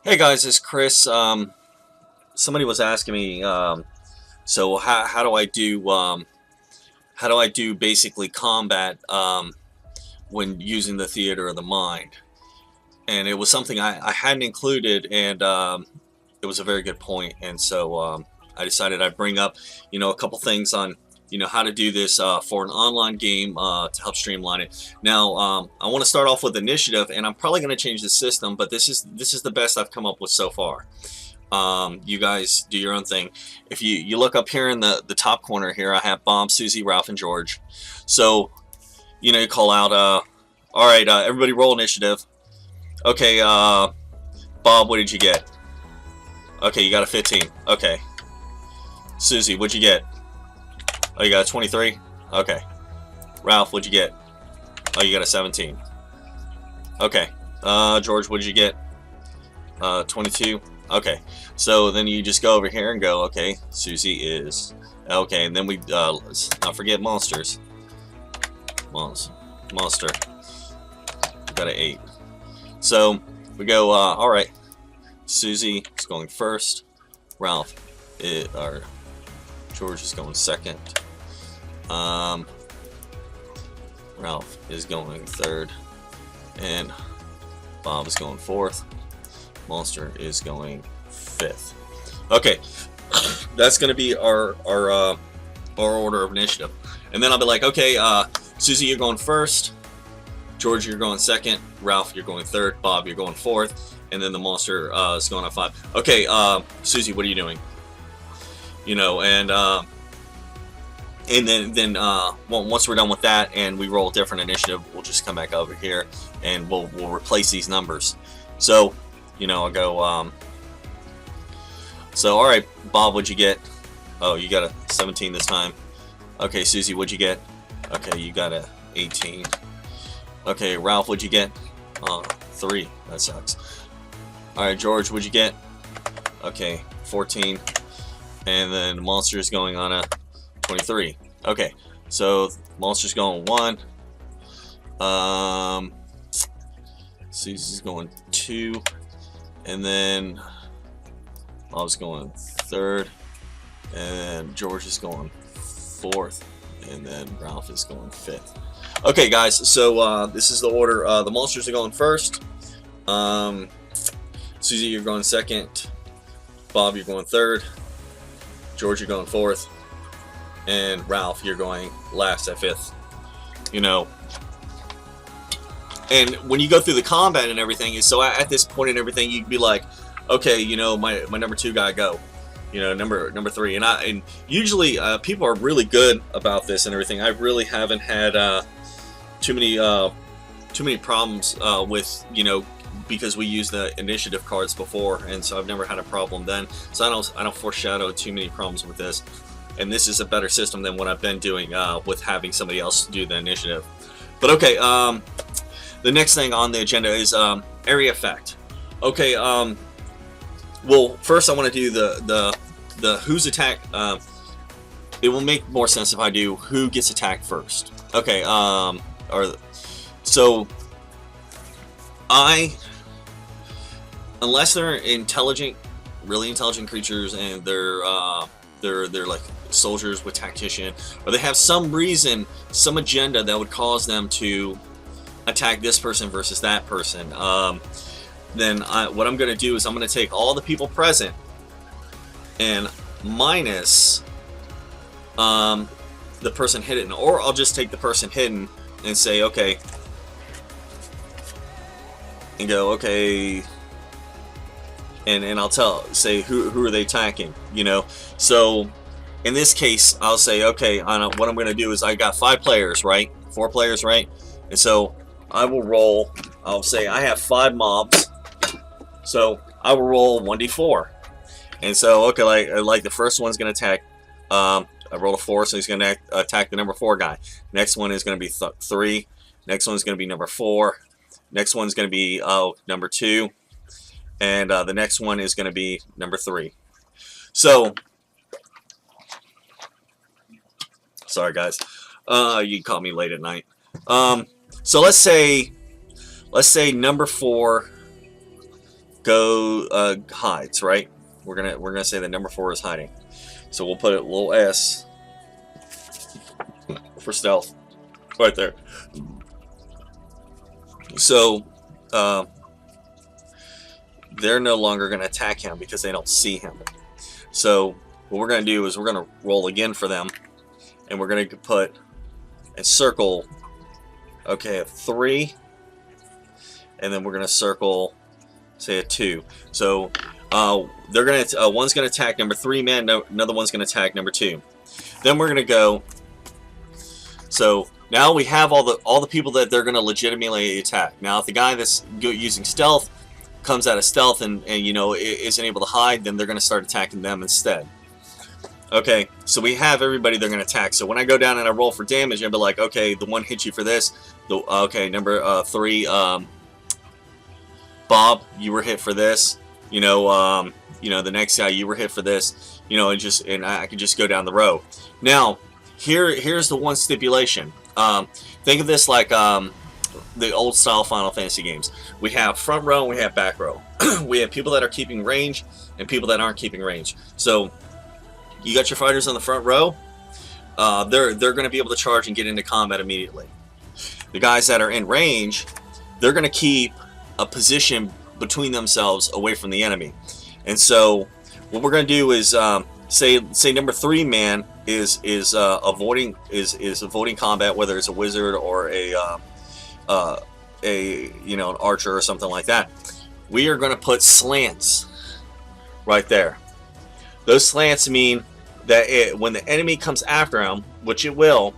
Hey guys, it's Chris. Somebody was asking me, so how do I do basically combat when using the theater of the mind? And it was something I hadn't included, and it was a very good point. And so I decided I'd bring up, a couple things on how to do this for an online game to help streamline it. Now, I want to start off with initiative, and I'm probably going to change the system, but this is the best I've come up with so far. You guys do your own thing. If you look up here in the top corner here, I have Bob, Susie, Ralph, and George. So you call out, all right, everybody roll initiative. Okay, Bob, what did you get? Okay, you got a 15. Okay. Susie, what'd you get? Oh, you got a 23? Okay. Ralph, what'd you get? Oh, you got a 17. Okay. George, what'd you get? 22. Okay. So then you just go over here and go, okay, Susie is... Okay, and then we, let's not forget monsters. Monster. Got an 8. So, we go, alright. Susie is going first. Ralph, George is going second. Ralph is going third. And Bob is going fourth. Monster is going fifth. Okay, that's going to be our order of initiative. And then I'll be like, okay, Susie, you're going first. George, you're going second. Ralph, you're going third. Bob, you're going fourth. And then the monster is going on 5. Okay, Susie, what are you doing? And then once we're done with that and we roll a different initiative, we'll just come back over here and we'll replace these numbers. So, I'll go. So, all right, Bob, what'd you get? Oh, you got a 17 this time. Okay, Susie, what'd you get? Okay, you got a 18. Okay, Ralph, what'd you get? 3. That sucks. All right, George, what'd you get? Okay, 14. And then the monster is going on a 23. Okay, so monster's going 1. Susie's going 2. And then Bob's going 3rd. And George is going 4th. And then Ralph is going 5th. Okay, guys, so this is the order. The monsters are going first. Susie, you're going second. Bob, you're going third. George, you're going fourth. And Ralph, you're going last at fifth. And when you go through the combat and everything, so at this point and everything, you'd be like, okay, my number 2 guy, go. Number 3. And usually people are really good about this and everything. I really haven't had too many problems with because we use the initiative cards before, and so I've never had a problem then. So I don't foreshadow too many problems with this. And this is a better system than what I've been doing with having somebody else do the initiative. But okay, the next thing on the agenda is area effect. Okay, well, first I want to do the who's attack. It will make more sense if I do who gets attacked first. Okay, so unless they're intelligent, really intelligent creatures, and they're like soldiers with tactician, or they have some reason, some agenda that would cause them to attack this person versus that person, then what I'm going to do is I'm going to take all the people present and minus the person hidden, or I'll just take the person hidden and say okay, and go okay, and I'll say who are they attacking, so in this case I'll say okay, what I'm going to do is I got 5 players, right? 4 players, right? And so I will roll, I'll say I have 5 mobs, so I will roll 1d4. And so, okay, like the first one's going to attack, I rolled a 4, so he's going to attack the number 4 guy. Next one is going to be 3. Next one's going to be number 4. Next one's going to be number 2. And the next one is going to be number 3. So, sorry guys, you caught me late at night. So let's say number 4 hides, right? We're gonna say that number 4 is hiding. So we'll put a little S for stealth right there. So they're no longer going to attack him because they don't see him. So what we're going to do is we're going to roll again for them, and we're going to put a circle, okay, a 3, and then we're going to circle, say, a 2. So they're going to one's going to attack number 3 man, another one's going to attack number 2. Then we're going to go. So now we have all the people that they're going to legitimately attack. Now, if the guy that's using stealth comes out of stealth and you know isn't able to hide, then they're going to start attacking them instead. Okay, so we have everybody they're going to attack. So when I go down and I roll for damage, I'll be like, okay, the one hit you for this. Okay, number 3, Bob, you were hit for this. You know, the next guy, you were hit for this. You know, and I can just go down the row. Now, here's the one stipulation. Think of this like the old style Final Fantasy games. We have front row and we have back row. We have people that are keeping range and people that aren't keeping range. So you got your fighters on the front row. They're going to be able to charge and get into combat immediately. The guys that are in range, they're going to keep a position between themselves away from the enemy. And so what we're going to do is say number 3 man is avoiding combat, whether it's a wizard or an archer or something like that. We are going to put slants right there. Those slants mean that when the enemy comes after him, which it will,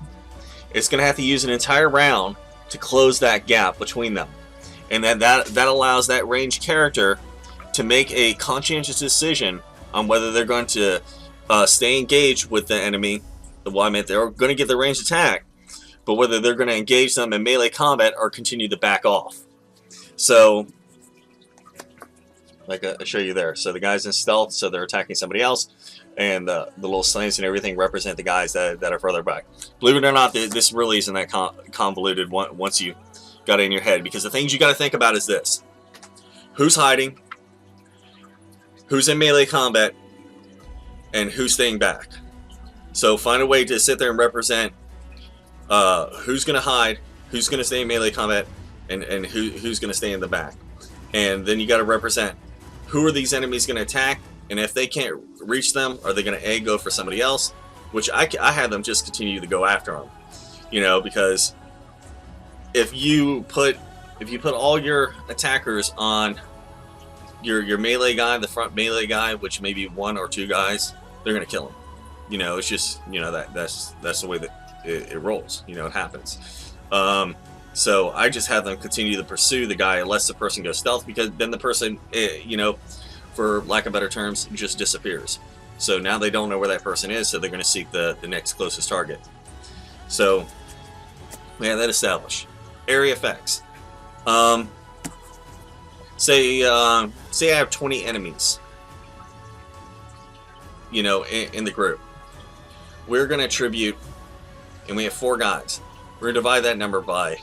it's going to have to use an entire round to close that gap between them, and that allows that ranged character to make a conscientious decision on whether they're going to stay engaged with the enemy. Well, I meant they're going to get the ranged attack, but whether they're going to engage them in melee combat or continue to back off. So, like I show you there. So the guys in stealth, so they're attacking somebody else, and the little slants and everything represent the guys that are further back. Believe it or not, this really isn't that convoluted once you got it in your head, because the things you got to think about is this: who's hiding, who's in melee combat, and who's staying back. So find a way to sit there and represent who's going to hide, who's going to stay in melee combat, and who's going to stay in the back. And then you got to represent who are these enemies going to attack, and if they can't reach them, are they going to go for somebody else? Which I had them just continue to go after them, you know, because if you put all your attackers on your melee guy, the front melee guy, which may be 1 or 2 guys, they're going to kill him. You know, it's just, you know, that's the way that it rolls. You know, it happens. So I just have them continue to pursue the guy unless the person goes stealth, because then the person, you know, for lack of better terms, just disappears. So now they don't know where that person is, so they're going to seek the next closest target. So, yeah, that established. Area effects. Say I have 20 enemies, you know, in the group. We're going to attribute, and we have 4 guys. We're going to divide that number by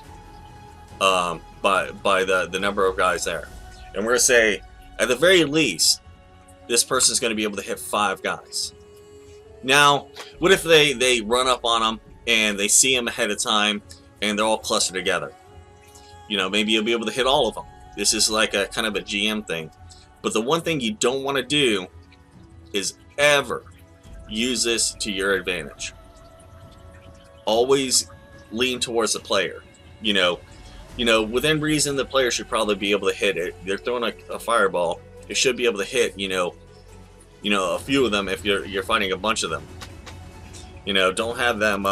the number of guys there. And we're going to say, at the very least, this person's going to be able to hit 5 guys. Now, what if they run up on them and they see them ahead of time and they're all clustered together? You know, maybe you'll be able to hit all of them. This is like a kind of a GM thing. But the one thing you don't want to do is ever use this to your advantage. Always lean towards the player. You know, within reason, the player should probably be able to hit it. They're throwing a fireball. It should be able to hit, you know, a few of them if you're fighting a bunch of them. You know, don't have them.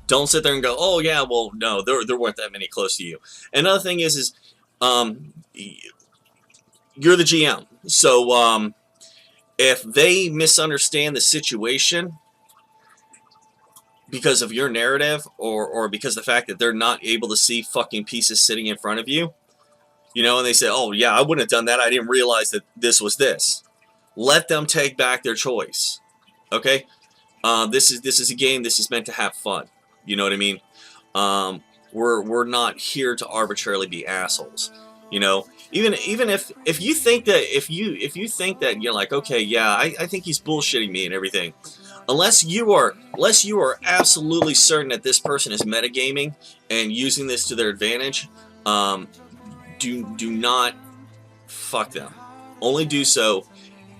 Don't sit there and go, oh yeah, well no, there weren't that many close to you. Another thing is you're the GM, so if they misunderstand the situation because of your narrative, or because of the fact that they're not able to see fucking pieces sitting in front of you, you know, and they say, oh yeah, I wouldn't have done that, I didn't realize that this was this. Let them take back their choice. Okay? This is a game, this is meant to have fun. You know what I mean? We're not here to arbitrarily be assholes. You know, even if you think that if you think that you're like, okay, yeah, I think he's bullshitting me and everything, unless you are absolutely certain that this person is metagaming and using this to their advantage, do not fuck them. Only do so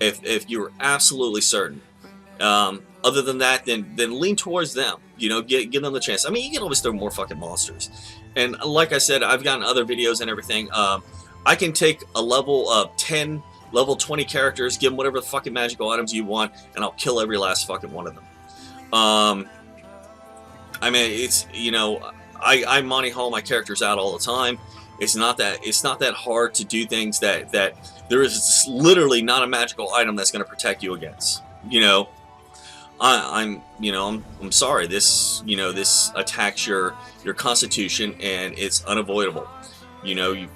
if you're absolutely certain. Other than that, then lean towards them. You know, give them the chance. I mean, you can always throw more fucking monsters. And like I said, I've gotten other videos and everything. I can take a level of 10, level 20 characters, give them whatever the fucking magical items you want, and I'll kill every last fucking one of them. I mean, it's, you know, I money haul my characters out all the time. It's not that hard to do things that there is literally not a magical item that's going to protect you against. You know, I'm sorry. This, you know, this attacks your constitution and it's unavoidable. You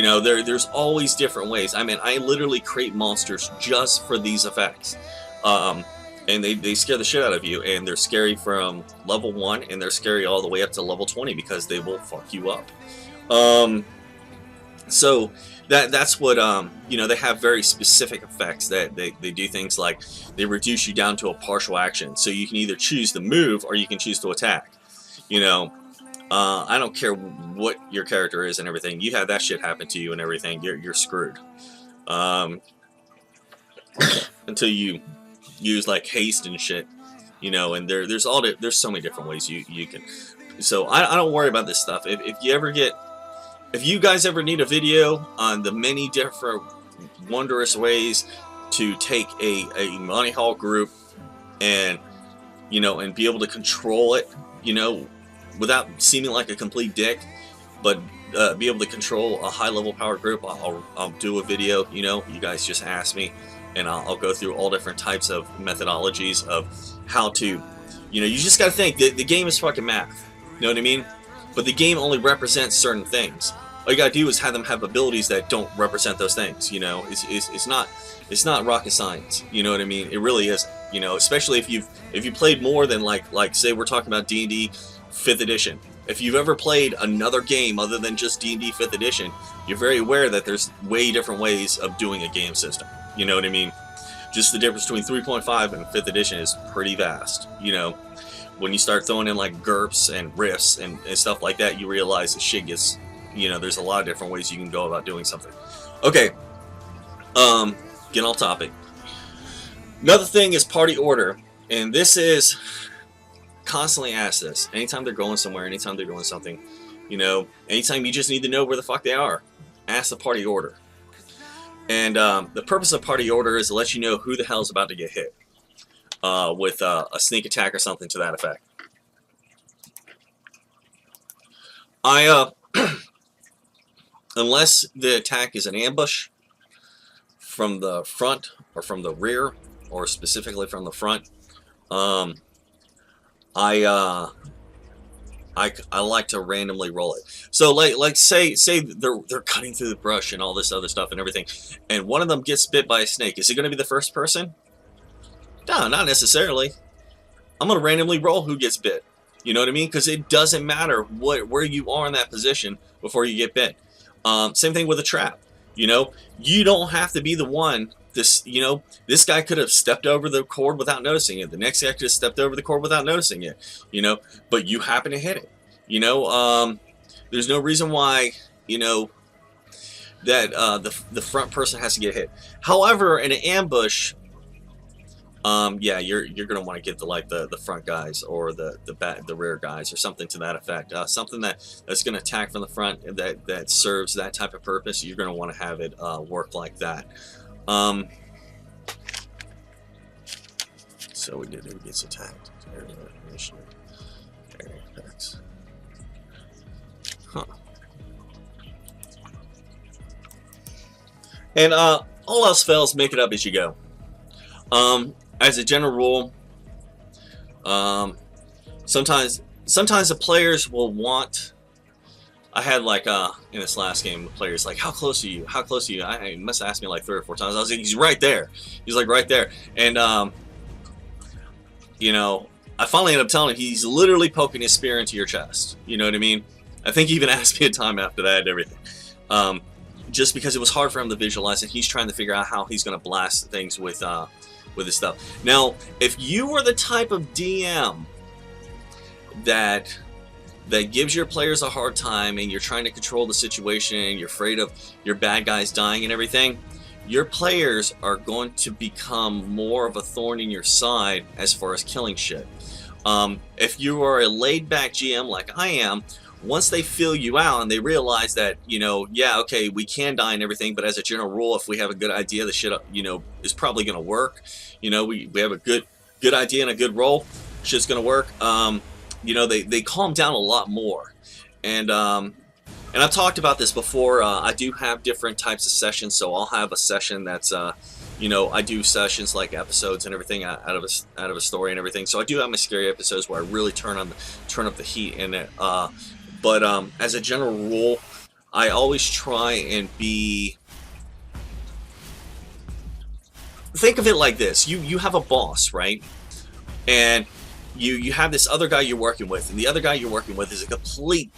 know, there's always different ways. I mean, I literally create monsters just for these effects. And they scare the shit out of you, and they're scary from level 1, and they're scary all the way up to level 20 because they will fuck you up. So that's what, you know, they have very specific effects that they do things like they reduce you down to a partial action. So you can either choose to move or you can choose to attack. You know, I don't care what your character is and everything. You have that shit happen to you and everything, you're screwed. Until you use like haste and shit, you know, and there's so many different ways you can. So I don't worry about this stuff. If you guys ever need a video on the many different wondrous ways to take a money haul group and, you know, and be able to control it, you know, without seeming like a complete dick, but be able to control a high level power group, I'll do a video. You know, you guys just ask me, and I'll go through all different types of methodologies of how to, you know, you just got to think that the game is fucking math. You know what I mean? But the game only represents certain things. All you gotta do is have them have abilities that don't represent those things. You know, it's not rocket science. You know what I mean? It really isn't. You know, especially if you played more than like say we're talking about D&D 5th edition. If you've ever played another game other than just D&D 5th edition, you're very aware that there's way different ways of doing a game system. You know what I mean? Just the difference between 3.5 and 5th edition is pretty vast. You know, when you start throwing in like GURPS and riffs and stuff like that, you realize the shit gets, you know, there's a lot of different ways you can go about doing something. Okay, get on topic. Another thing is party order, and this is constantly asked this. Anytime they're going somewhere, anytime they're doing something, you know, anytime you just need to know where the fuck they are, ask the party order. And the purpose of party order is to let you know who the hell is about to get hit with a sneak attack or something to that effect. Unless the attack is an ambush from the front or from the rear, or specifically from the front, I like to randomly roll it. So like say they're cutting through the brush and all this other stuff and everything, and one of them gets bit by a snake. Is it going to be the first person? No, not necessarily. I'm going to randomly roll who gets bit. You know what I mean? Because it doesn't matter where you are in that position before you get bit. Same thing with a trap. You know, you don't have to be the one. This guy could have stepped over the cord without noticing it. The next guy could have stepped over the cord without noticing it. You know, but you happen to hit it. You know, there's no reason why, you know, that the front person has to get hit. However, in an ambush, yeah, you're gonna want to get the front guys or the rear guys or something to that effect. Something that's gonna attack from the front that serves that type of purpose. You're gonna want to have it work like that. So we did. Who gets attacked? Huh. And all else fails, make it up as you go. As a general rule, sometimes the players will want. I had like in this last game, the players like, how close are you? How close are you? I must have asked me like 3 or 4 times. I was like, he's right there. He's like right there. And you know, I finally ended up telling him he's literally poking his spear into your chest. You know what I mean? I think he even asked me a time after that and everything. just because it was hard for him to visualize, and he's trying to figure out how he's going to blast things with his stuff. Now, if you are the type of DM that gives your players a hard time, and you're trying to control the situation, and you're afraid of your bad guys dying and everything, your players are going to become more of a thorn in your side as far as killing shit. If you are a laid-back GM like I am, once they fill you out and they realize that, you know, yeah, okay, we can die and everything, but as a general rule, if we have a good idea, the shit, you know, is probably going to work. You know, we have a good idea and a good roll, shit's going to work. You know, they calm down a lot more. And I've talked about this before. I do have different types of sessions, so I'll have a session that's, you know, I do sessions like episodes and everything out of a story and everything. So I do have my scary episodes where I really turn up the heat in it. But as a general rule, I always try and be. Think of it like this: you have a boss, right? And you have this other guy you're working with, and the other guy you're working with is a complete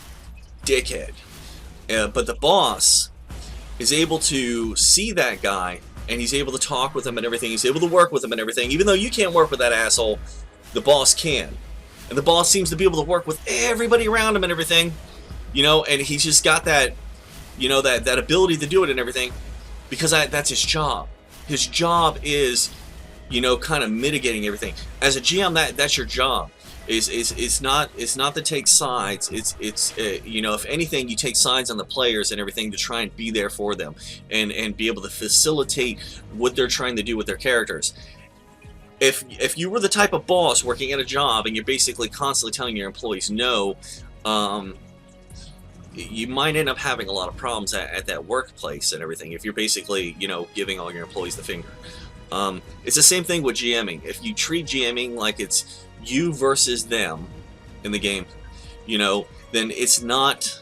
dickhead. But the boss is able to see that guy, and he's able to talk with him and everything. He's able to work with him and everything. Even though you can't work with that asshole, the boss can. And the boss seems to be able to work with everybody around him and everything. You know, and he's just got that, you know, that ability to do it and everything. Because that's his job. His job is, you know, kind of mitigating everything. As a GM, that's your job. It's not to take sides. It's you know, if anything, you take sides on the players and everything to try and be there for them and be able to facilitate what they're trying to do with their characters. If you were the type of boss working at a job and you're basically constantly telling your employees no, you might end up having a lot of problems at that workplace and everything. If you're basically, you know, giving all your employees the finger. It's the same thing with GMing. If you treat GMing like it's you versus them in the game, you know, then it's not.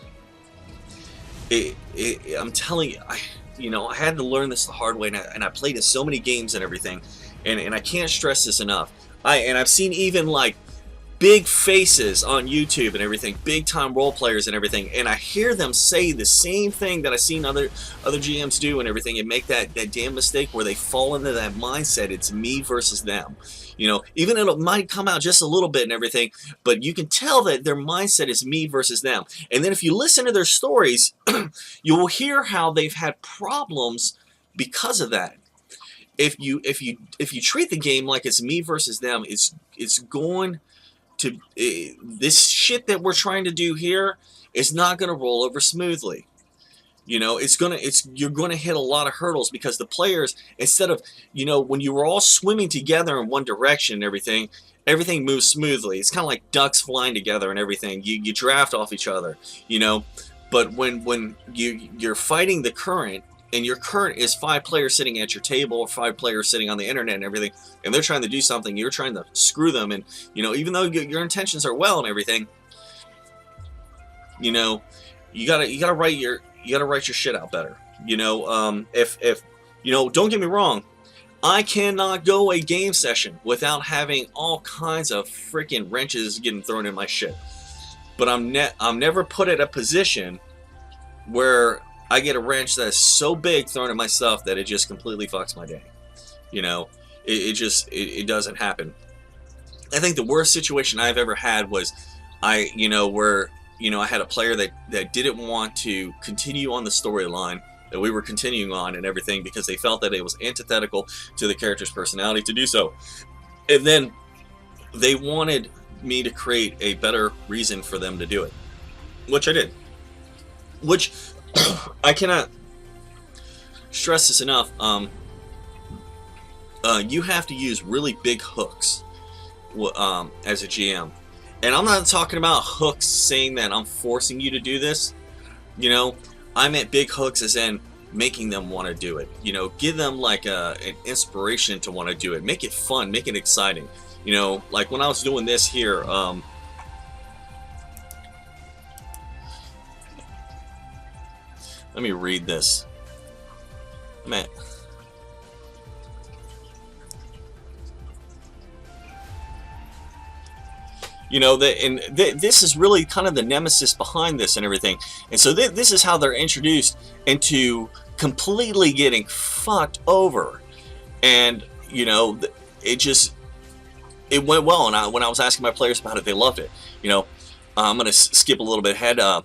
I'm telling you, I had to learn this the hard way, and I played in so many games and everything, and I can't stress this enough. I've seen even like big faces on YouTube and everything, big time role players and everything, and I hear them say the same thing that I've seen other GMs do and everything, and make that damn mistake where they fall into that mindset. It's me versus them. You know, even it might come out just a little bit and everything, but you can tell that their mindset is me versus them. And then if you listen to their stories, you will hear how they've had problems because of that. If you treat the game like it's me versus them, it's going to this shit that we're trying to do here is not going to roll over smoothly. You know, you're going to hit a lot of hurdles because the players, instead of, you know, when you were all swimming together in one direction and everything moves smoothly. It's kind of like ducks flying together and everything. You draft off each other, you know. But when you're fighting the current, and your current is 5 players sitting at your table or 5 players sitting on the internet and everything, and they're trying to do something, you're trying to screw them, and, you know, even though your intentions are well and everything, you know, you gotta write your shit out better. You know, if you know, don't get me wrong, I cannot go a game session without having all kinds of freaking wrenches getting thrown in my shit. But I'm never put at a position where I get a wrench that's so big thrown at my stuff that it just completely fucks my day. You know, it doesn't happen. I think the worst situation I've ever had was where I had a player that didn't want to continue on the storyline that we were continuing on and everything because they felt that it was antithetical to the character's personality to do so. And then they wanted me to create a better reason for them to do it, which I did. Which I cannot stress this enough. You have to use really big hooks as a GM. And I'm not talking about hooks saying that I'm forcing you to do this. You know, I meant big hooks as in making them want to do it. You know, give them like an inspiration to want to do it. Make it fun. Make it exciting. You know, like when I was doing this here, let me read this. Man. You know, this is really kind of the nemesis behind this and everything. And so this is how they're introduced into completely getting fucked over. And, you know, it went well. And when I was asking my players about it, they loved it. You know, I'm going to skip a little bit ahead. The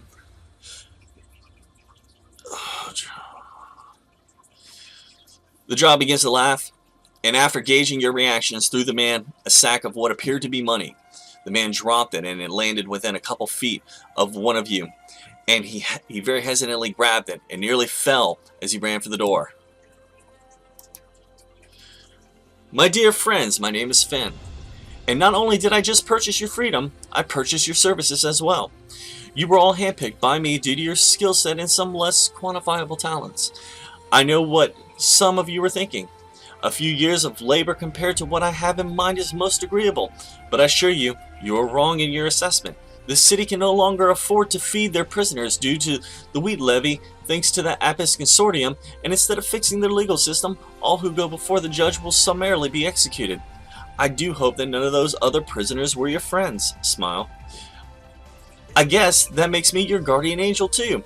jaw begins to laugh, and after gauging your reactions, threw the man a sack of what appeared to be money. The man dropped it, and it landed within a couple feet of one of you, and he very hesitantly grabbed it and nearly fell as he ran for the door. My dear friends, my name is Finn, and not only did I just purchase your freedom, I purchased your services as well. You were all handpicked by me due to your skill set and some less quantifiable talents. I know what some of you were thinking. A few years of labor compared to what I have in mind is most agreeable, but I assure you, you are wrong in your assessment. The city can no longer afford to feed their prisoners due to the wheat levy thanks to the Apis Consortium, and instead of fixing their legal system, all who go before the judge will summarily be executed. I do hope that none of those other prisoners were your friends. Smile. I guess that makes me your guardian angel too.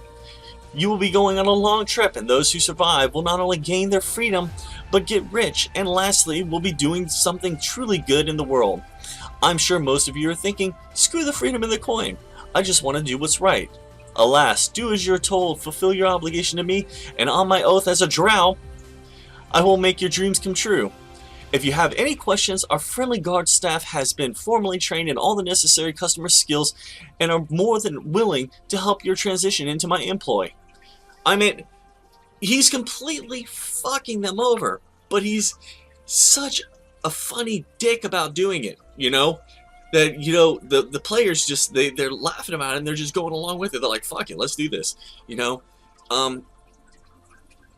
You will be going on a long trip, and those who survive will not only gain their freedom, but get rich, and lastly, will be doing something truly good in the world. I'm sure most of you are thinking, screw the freedom and the coin. I just want to do what's right. Alas, do as you're told, fulfill your obligation to me, and on my oath as a drow, I will make your dreams come true. If you have any questions, our friendly guard staff has been formally trained in all the necessary customer skills and are more than willing to help your transition into my employ. I mean, he's completely fucking them over, but he's such a funny dick about doing it, you know? That, you know, the players just, they're laughing about it and they're just going along with it. They're like, fuck it, let's do this, you know?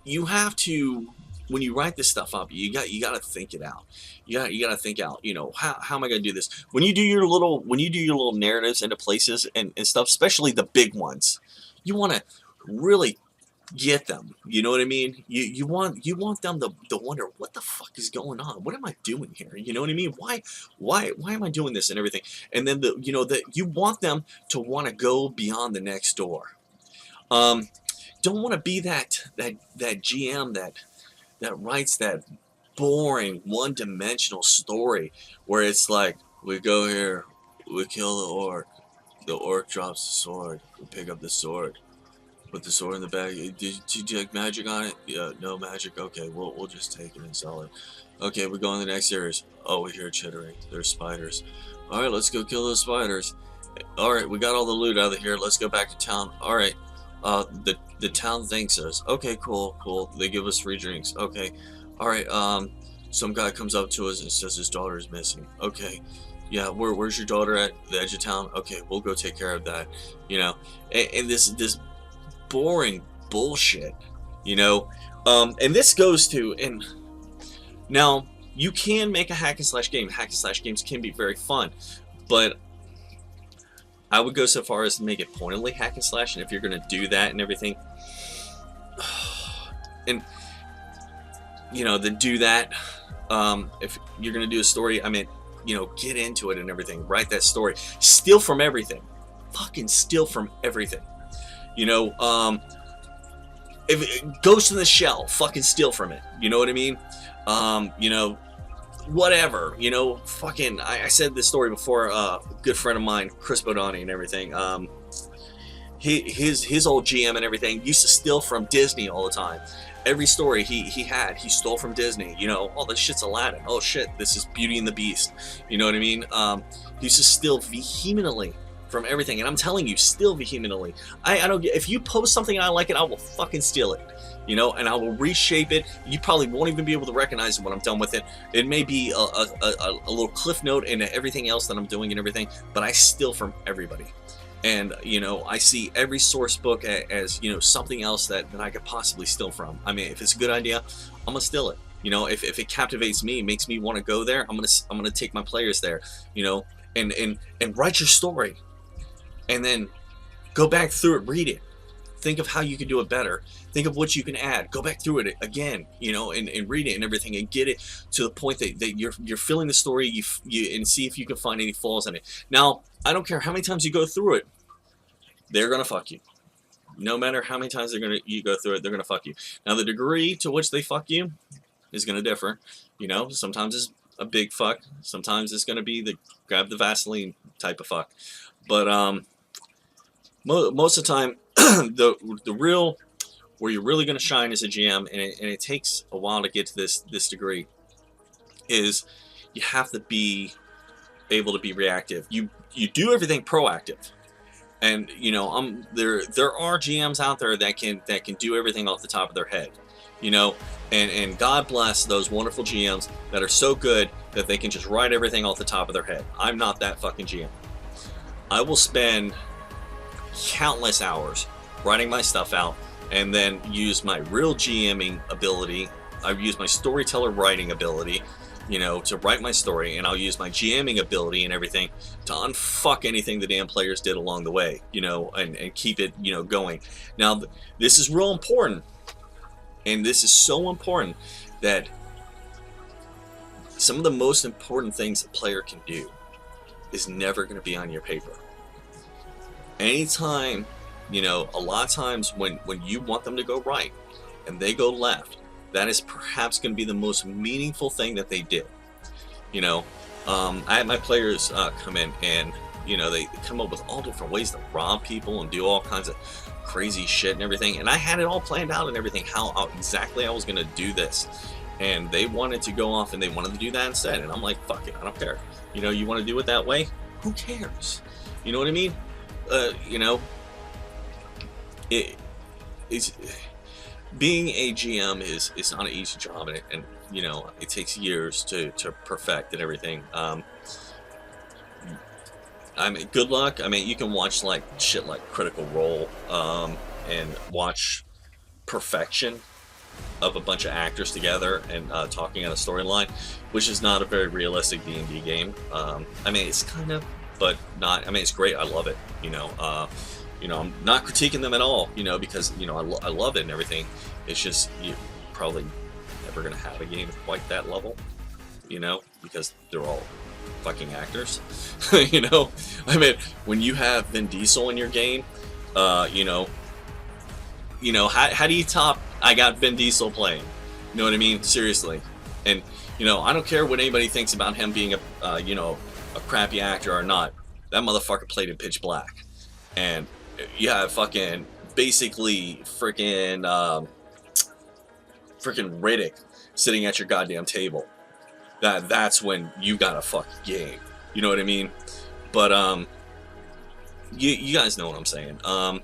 You have to, when you write this stuff up, you got to think it out. You got to think out, you know, how am I going to do this? When you do your little narratives into places and stuff, especially the big ones, you want to really get them, you know what I mean? You want them to wonder, what the fuck is going on? What am I doing here? You know what I mean? Why am I doing this and everything? And then you want them to want to go beyond the next door. Don't want to be that GM that writes that boring one-dimensional story where it's like, we go here, we kill the orc drops the sword, we pick up the sword. Put the sword in the bag. Did you like magic on it? Yeah, no magic. Okay, we'll just take it and sell it. Okay, we go on the next series. Oh, we hear chittering. There's spiders. All right, let's go kill those spiders. All right, we got all the loot out of here. Let's go back to town. All right, the town thanks us. Okay, cool. They give us free drinks. Okay, all right. Some guy comes up to us and says his daughter is missing. Okay. Yeah, where's your daughter at? The edge of town. Okay, we'll go take care of that. You know, and this boring bullshit, you know, and this goes to, and now you can make a hack and slash game. Hack and slash games can be very fun, but I would go so far as to make it pointedly hack and slash. And if you're going to do that and everything, and you know, then do that. If you're going to do a story, I mean, you know, get into it and everything. Write that story. Steal from everything. Fucking steal from everything. You know, if it goes to the shell, fucking steal from it. You know what I mean? You know, whatever. You know, fucking. I said this story before. A good friend of mine, Chris Bodani, and everything. His old GM and everything used to steal from Disney all the time. Every story he stole from Disney. You know, oh, this shit's Aladdin. Oh shit, this is Beauty and the Beast. You know what I mean? He used to steal vehemently from everything, and I'm telling you, still vehemently. I don't get, if you post something and I like it, I will fucking steal it, you know, and I will reshape it. You probably won't even be able to recognize it when I'm done with it. It may be a little cliff note into everything else that I'm doing and everything, but I steal from everybody. And, you know, I see every source book as, you know, something else that I could possibly steal from. I mean, if it's a good idea, I'm gonna steal it. You know, if it captivates me, makes me want to go there, I'm gonna take my players there, you know, and write your story. And then go back through it, read it, think of how you can do it better. Think of what you can add. Go back through it again, you know, and read it and everything, and get it to the point that you're feeling the story, and see if you can find any flaws in it. Now, I don't care how many times you go through it, they're gonna fuck you. No matter how many times you go through it, they're gonna fuck you. Now, the degree to which they fuck you is gonna differ. You know, sometimes it's a big fuck. Sometimes it's gonna be the grab the Vaseline type of fuck. But most of the time, the real where you're really gonna shine as a GM, and it takes a while to get to this degree, is you have to be able to be reactive. You do everything proactive. And you know, there are GMs out there that can do everything off the top of their head, you know, and God bless those wonderful GMs that are so good that they can just write everything off the top of their head. I'm not that fucking GM. I will spend countless hours writing my stuff out, and then use my real GMing ability. I use my storyteller writing ability, you know, to write my story, and I'll use my GMing ability and everything to unfuck anything the damn players did along the way, you know, and keep it, you know, going. Now, this is real important, and this is so important that some of the most important things a player can do is never going to be on your paper. Anytime, you know, a lot of times when you want them to go right and they go left, that is perhaps going to be the most meaningful thing that they did. You know, I had my players come in, and you know, they come up with all different ways to rob people and do all kinds of crazy shit and everything, and I had it all planned out and everything, how exactly I was going to do this, and they wanted to go off and they wanted to do that instead, and I'm like, fuck it, I don't care. You know, you want to do it that way? Who cares? You know what I mean? You know, it's being a GM is not an easy job, and you know, it takes years to perfect and everything. I mean, good luck. I mean, you can watch like shit like Critical Role, and watch perfection of a bunch of actors together and talking on a storyline, which is not a very realistic D&D game. I mean, it's kind of, but not. I mean, it's great. I love it. You know, I'm not critiquing them at all. You know, because you know, I love it and everything. It's just you're probably never gonna have a game quite that level. You know, because they're all fucking actors. You know, I mean, when you have Vin Diesel in your game, you know, how do you top? I got Vin Diesel playing. You know what I mean? Seriously. And you know, I don't care what anybody thinks about him being a you know, a crappy actor or not. That motherfucker played in Pitch Black, and you have fucking basically freaking Riddick sitting at your goddamn table. That's when you got a fucking game. You know what I mean? But you guys know what I'm saying. Now,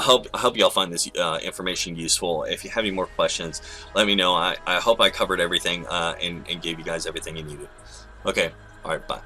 I hope y'all find this information useful. If you have any more questions, let me know. I hope I covered everything and gave you guys everything you needed. Okay. All right. Bye.